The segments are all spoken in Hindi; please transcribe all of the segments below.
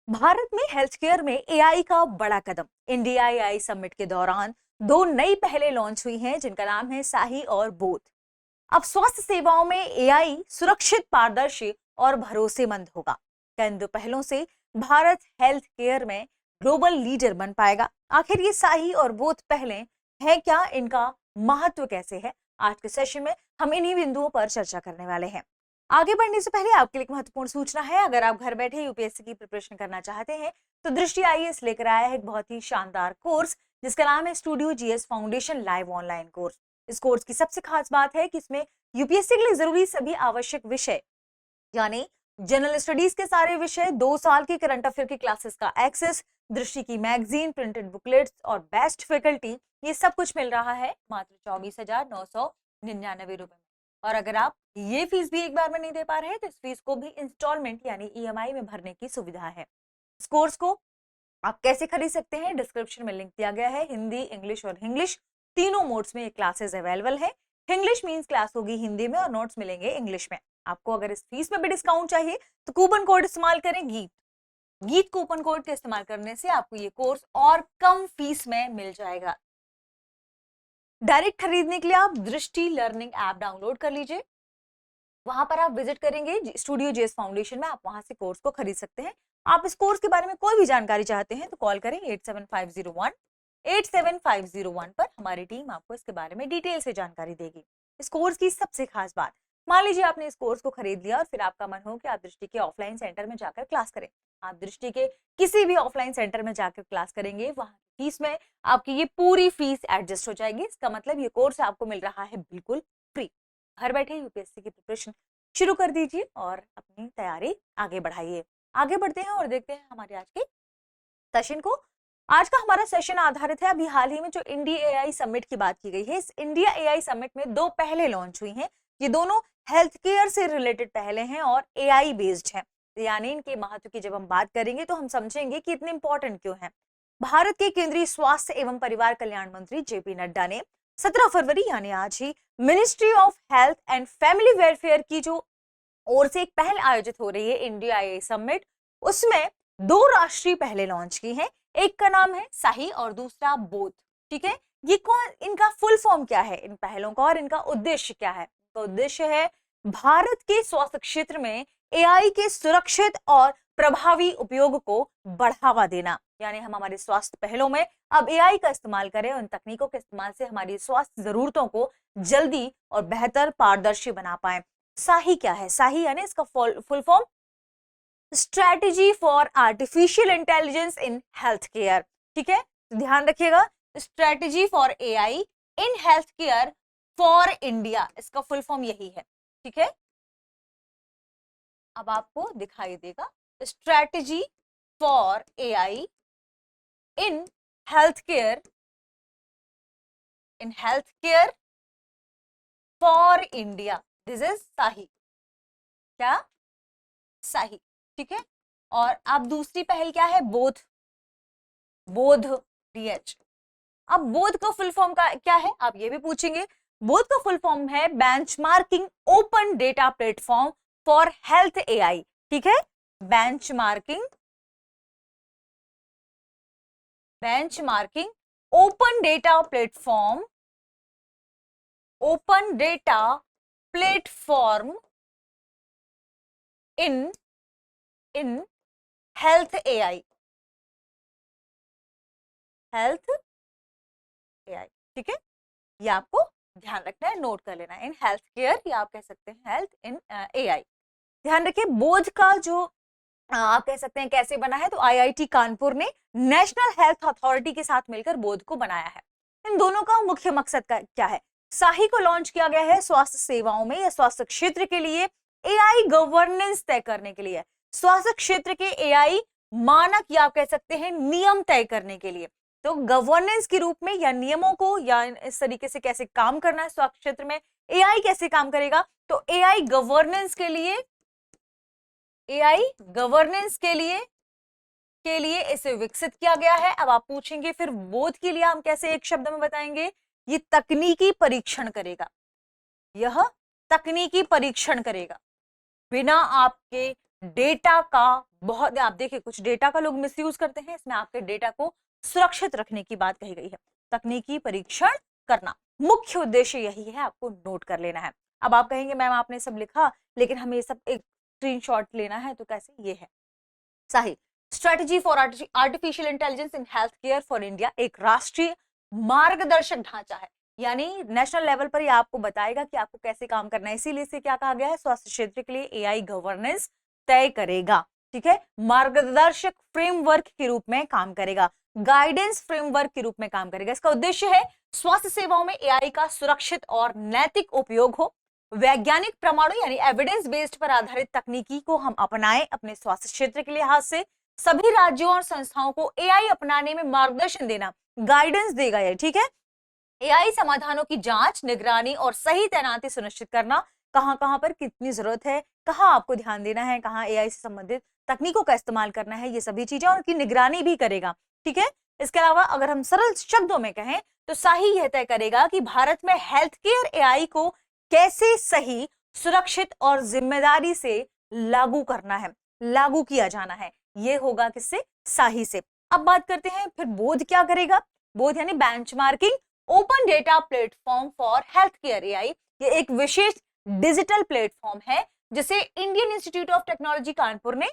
भारत में हेल्थ केयर में एआई का बड़ा कदम। इंडिया एआई समिट के दौरान दो नई पहलें लॉन्च हुई हैं जिनका नाम है साही और बोध। अब स्वास्थ्य सेवाओं में एआई सुरक्षित, पारदर्शी और भरोसेमंद होगा। इन दो पहलों से भारत हेल्थ केयर में ग्लोबल लीडर बन पाएगा। आखिर ये साही और बोध पहलें हैं क्या, इनका महत्व कैसे है, आज के सेशन में हम इन्हीं बिंदुओं पर चर्चा करने वाले हैं। आगे बढ़ने से पहले आपके लिए एक महत्वपूर्ण सूचना है। अगर आप घर बैठे यूपीएससी की प्रिपरेशन करना चाहते हैं तो दृष्टि आईएएस लेकर आया है एक बहुत ही शानदार कोर्स जिसका नाम है studio GS foundation live online course. इस कोर्स की सबसे खास बात है कि इसमें यूपीएससी के लिए जरूरी सभी आवश्यक विषय यानी जनरल स्टडीज के सारे विषय, 2 साल की करंट अफेयर की क्लासेस का एक्सेस, दृष्टि की मैगजीन, प्रिंटेड बुकलेट्स और बेस्ट फैकल्टी, ये सब कुछ मिल रहा है मात्र 24,999 रुपए में। और अगर आप ये फीस भी एक बार में नहीं दे पा रहे हैं तो इस फीस को भी इंस्टॉलमेंट यानी ईएमआई में भरने की सुविधा है। इस कोर्स को आप कैसे खरीद सकते हैं, डिस्क्रिप्शन में लिंक दिया गया है। हिंदी, इंग्लिश और इंग्लिश तीनों मोड्स में ये क्लासेस अवेलेबल है। इंग्लिश मींस क्लास होगी हिंदी में और नोट्स मिलेंगे इंग्लिश में। आपको अगर इस फीस में भी डिस्काउंट चाहिए तो कूपन कोड इस्तेमाल करें गीत कूपन कोड के इस्तेमाल करने से आपको ये कोर्स और कम फीस में मिल जाएगा। डायरेक्ट खरीदने के लिए आप दृष्टि लर्निंग ऐप डाउनलोड कर लीजिए। वहां पर आप विजिट करेंगे स्टूडियो जीएस फाउंडेशन में, आप वहां से कोर्स को खरीद सकते हैं। आप इस कोर्स के बारे में कोई भी जानकारी चाहते हैं तो कॉल करें 8750187501 पर। हमारी टीम आपको इसके बारे में डिटेल से जानकारी देगी। इस कोर्स की सबसे खास बात, मान लीजिए आपने इस कोर्स को खरीद लिया और फिर आपका मन हो कि आप दृष्टि के ऑफलाइन सेंटर में जाकर क्लास करें। आप दृष्टि के किसी भी ऑफलाइन सेंटर में जाकर क्लास करेंगे, वहां की फीस में आपकी ये पूरी फीस एडजस्ट हो जाएगी। इसका मतलब ये कोर्स आपको मिल रहा है बिल्कुल फ्री। घर बैठे यूपीएससी की प्रिपरेशन शुरू कर दीजिए और अपनी तैयारी आगे बढ़ाइए। आगे बढ़ते हैं और देखते हैं हमारे आज के सेशन को। आज का हमारा सेशन आधारित है अभी हाल ही में जो इंडिया एआई समिट की बात की गई है। इस इंडिया एआई समिट में दो पहले लॉन्च हुई हैं। ये दोनों हेल्थ केयर से रिलेटेड पहले हैं और एआई बेस्ड हैं, यानी इनके महत्व की जब हम बात करेंगे तो हम समझेंगे कि इतने इंपॉर्टेंट क्यों है। भारत के केंद्रीय स्वास्थ्य एवं परिवार कल्याण मंत्री जेपी नड्डा ने 17 फरवरी यानी आज ही ministry of health and family welfare की जो ओर से एक पहल आयोजित हो रही है इंडिया एआई समिट, उसमें दो राष्ट्रीय पहले लॉन्च की हैं। एक का नाम है साही और दूसरा बोध। ठीक है, ये कौन, इनका फुल फॉर्म क्या है इन पहलों का और इनका उद्देश्य क्या है? तो उद्देश्य है भारत के स्वास्थ्य क्षेत्र में एआई के सुरक्षित और प्रभावी उपयोग को बढ़ावा देना। यानी हम हमारे स्वास्थ्य पहलों में अब एआई का इस्तेमाल करें और इन तकनीकों के इस्तेमाल से हमारी स्वास्थ्य जरूरतों को जल्दी और बेहतर, पारदर्शी बना पाए। साही क्या है? साही यानी इसका full form strategy for artificial intelligence in health care. ठीक है, तो ध्यान रखिएगा, strategy for AI in health care for India, इसका फुल फॉर्म यही है। ठीक है, अब आपको दिखाई देगा strategy for AI in health care for India. This is SAHI. क्या? साही। ठीक है, और अब दूसरी पहल क्या है? बोध डीएच। अब बोध का फुल फॉर्म का क्या है आप ये भी पूछेंगे। बोध का फुल फॉर्म है benchmarking open data platform for health AI. ठीक है, benchmarking open data platform in health AI. ठीक है, ये आपको ध्यान रखना है, नोट कर लेना है। इन हेल्थ केयर या आप कह सकते हैं हेल्थ इन एआई। ध्यान रखिए, बोध का जो आप कह सकते हैं कैसे बना है, तो आईआईटी कानपुर ने नेशनल हेल्थ अथॉरिटी के साथ मिलकर बोध को बनाया है। इन दोनों का मुख्य मकसद क्या है? साही को लॉन्च किया गया है स्वास्थ्य सेवाओं में या स्वास्थ्य क्षेत्र के लिए एआई गवर्नेंस तय करने के लिए, स्वास्थ्य क्षेत्र के एआई मानक या आप कह सकते हैं नियम तय करने के लिए। तो गवर्नेंस के रूप में या नियमों को या इस तरीके से कैसे काम करना है स्वास्थ्य क्षेत्र में, एआई कैसे काम करेगा, तो एआई गवर्नेंस के लिए इसे विकसित किया गया है। अब आप पूछेंगे फिर बोध के लिए हम कैसे एक शब्द में बताएंगे? ये तकनीकी परीक्षण करेगा। बिना आपके डेटा का बहुत आप देखिए कुछ डेटा का लोग मिसयूज करते हैं, इसमें आपके डेटा को सुरक्षित रखने की बात कही गई है। तकनीकी परीक्षण करना, मुख्य उद्देश्य यही है, आपको नोट कर लेना है। अब आप कहेंगे मैम आपने सब लिखा लेकिन हमें ये सब एक स्क्रीनशॉट लेना है, तो कैसे? ये है सही। Strategy for artificial intelligence in health care for India एक राष्ट्रीय मार्गदर्शक ढांचा है, यानी नेशनल लेवल पर ये आपको बताएगा कि आपको कैसे काम करना है। इसीलिए इसे क्या कहा गया है? स्वास्थ्य क्षेत्र के लिए एआई गवर्नेंस तय करेगा। ठीक है, मार्गदर्शक फ्रेमवर्क के रूप में काम करेगा, गाइडेंस फ्रेमवर्क के रूप में काम करेगा। इसका उद्देश्य है स्वास्थ्य सेवाओं में एआई का सुरक्षित और नैतिक उपयोग हो, वैज्ञानिक प्रमाणों यानी एविडेंस बेस्ड पर आधारित तकनीकी को हम अपनाएं अपने स्वास्थ्य क्षेत्र के लिहाज से। सभी राज्यों और संस्थाओं को एआई अपनाने में मार्गदर्शन देना, गाइडेंस देगा ये। ठीक है, एआई समाधानों की जांच, निगरानी और सही तैनाती सुनिश्चित करना, कहां पर कितनी जरूरत है, कहां आपको ध्यान देना है, कहां एआई से संबंधित तकनीकों का इस्तेमाल करना है, ये सभी चीजें, और उनकी निगरानी भी करेगा। ठीक है, इसके अलावा अगर हम सरल शब्दों में कहें तो साही यह तय करेगा कि भारत में हेल्थ केयर एआई को कैसे सही, सुरक्षित और जिम्मेदारी से लागू करना है, लागू किया जाना है। ये होगा किससे? साही से। अब बात करते हैं फिर बोध क्या करेगा। बोध यानी benchmarking open data platform for health care AI. ये एक विशेष डिजिटल प्लेटफॉर्म है जिसे Indian institute of technology Kanpur ने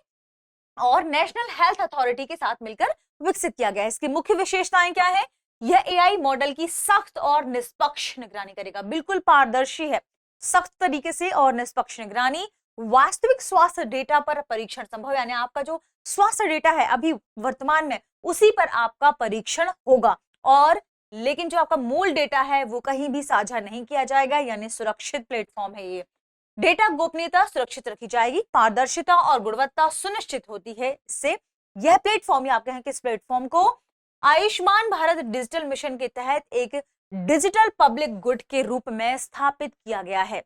और नेशनल हेल्थ अथॉरिटी के साथ मिलकर विकसित किया गया है। इसकी मुख्य विशेषताएं क्या है? यह एआई मॉडल की सख्त और निष्पक्ष निगरानी करेगा, बिल्कुल पारदर्शी है, सख्त तरीके से और निष्पक्ष निगरानी। वास्तविक स्वास्थ्य डेटा पर परीक्षण संभव, यानी आपका जो स्वास्थ्य डेटा है अभी वर्तमान में उसी पर आपका परीक्षण होगा, और लेकिन जो आपका मूल डेटा है वो कहीं भी साझा नहीं किया जाएगा, यानी सुरक्षित प्लेटफॉर्म है ये। डेटा गोपनीयता सुरक्षित रखी जाएगी, पारदर्शिता और गुणवत्ता सुनिश्चित होती है इससे। यह प्लेटफॉर्म, आप कहें कि इस प्लेटफॉर्म को आयुष्मान भारत डिजिटल मिशन के तहत एक डिजिटल पब्लिक गुड के रूप में स्थापित किया गया है।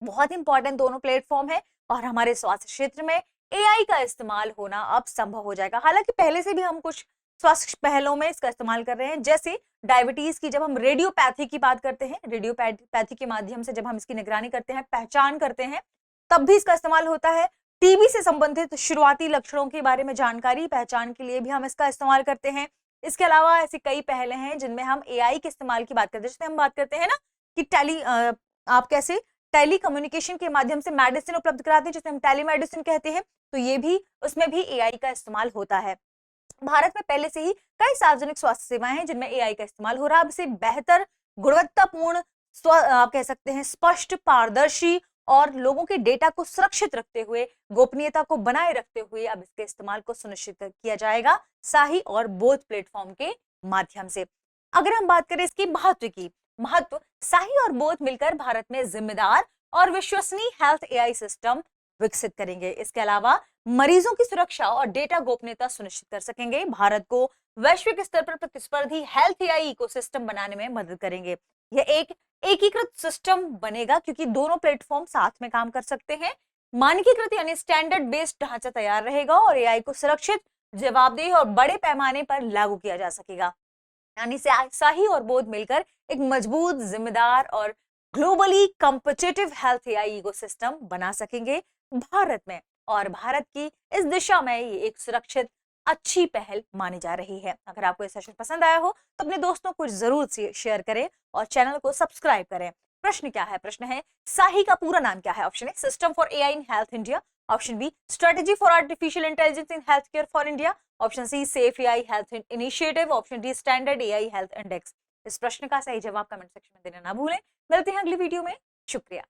बहुत इंपॉर्टेंट दोनों प्लेटफॉर्म है, और हमारे स्वास्थ्य क्षेत्र में एआई का इस्तेमाल होना अब संभव हो जाएगा। हालांकि पहले से भी हम कुछ स्वास्थ्य पहलों में इसका इस्तेमाल कर रहे हैं, जैसे डायबिटीज की जब हम रेडियोपैथी की बात करते हैं, रेडियोपैथी के माध्यम से जब हम इसकी निगरानी करते हैं, पहचान करते हैं, तब भी इसका इस्तेमाल होता है। टीबी से संबंधित शुरुआती लक्षणों के बारे में जानकारी पहचान के लिए भी हम इसका इस्तेमाल करते हैं। इसके अलावा ऐसी कई पहले हैं जिनमें हम एआई के इस्तेमाल की बात करते हैं। जैसे हम बात करते हैं ना कि आप कैसे टेली कम्युनिकेशन के माध्यम से मेडिसिन उपलब्ध कराते हैं, जिसे हम टेलीमेडिसिन कहते हैं, तो ये भी, उसमें भी एआई का इस्तेमाल होता है। भारत में पहले से ही कई सार्वजनिक स्वास्थ्य सेवाएं हैं जिनमें एआई का इस्तेमाल हो रहा है। अब इसे बेहतर, गुणवत्तापूर्ण, आप कह सकते हैं स्पष्ट, पारदर्शी और लोगों के डेटा को सुरक्षित रखते हुए, गोपनीयता को बनाए रखते हुए अब इसके इस्तेमाल को सुनिश्चित किया जाएगा साही और बोध प्लेटफॉर्म के माध्यम से। अगर हम बात करें इसकी महत्व की, महत्व, साही और बोध मिलकर भारत में जिम्मेदार और विश्वसनीय हेल्थ एआई सिस्टम विकसित करेंगे। इसके अलावा मरीजों की सुरक्षा और डेटा गोपनीयता सुनिश्चित कर सकेंगे, भारत को वैश्विक स्तर पर प्रतिस्पर्धी हेल्थ एआई इकोसिस्टम बनाने में मदद करेंगे। यह एक एकीकृत सिस्टम बनेगा क्योंकि दोनों प्लेटफॉर्म साथ में काम कर सकते हैं। मानकीकृत यानी स्टैंडर्ड बेस्ड ढांचा तैयार रहेगा और एआई को सुरक्षित, जवाबदेह और बड़े पैमाने पर लागू किया जा सकेगा। यानी साही और बोध मिलकर एक मजबूत, जिम्मेदार और globally competitive health AI ecosystem बना सकेंगे भारत में, और भारत की इस दिशा में ये एक सुरक्षित, अच्छी पहल मानी जा रही है। अगर आपको ये सेशन पसंद आया हो तो अपने दोस्तों को जरूर शेयर करें और चैनल को सब्सक्राइब करें। प्रश्न क्या है? प्रश्न है साही का पूरा नाम क्या है? Option A system for AI in health India, option B strategy for artificial intelligence in health care for India, option C safe AI health initiative, option D standard AI health index. इस प्रश्न का सही जवाब कमेंट सेक्शन में देना ना भूलें। मिलते हैं अगली वीडियो में, शुक्रिया।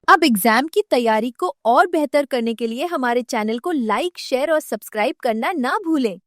अब एग्जाम की तैयारी को और बेहतर करने के लिए हमारे चैनल को लाइक, शेयर और सब्सक्राइब करना ना भूलें।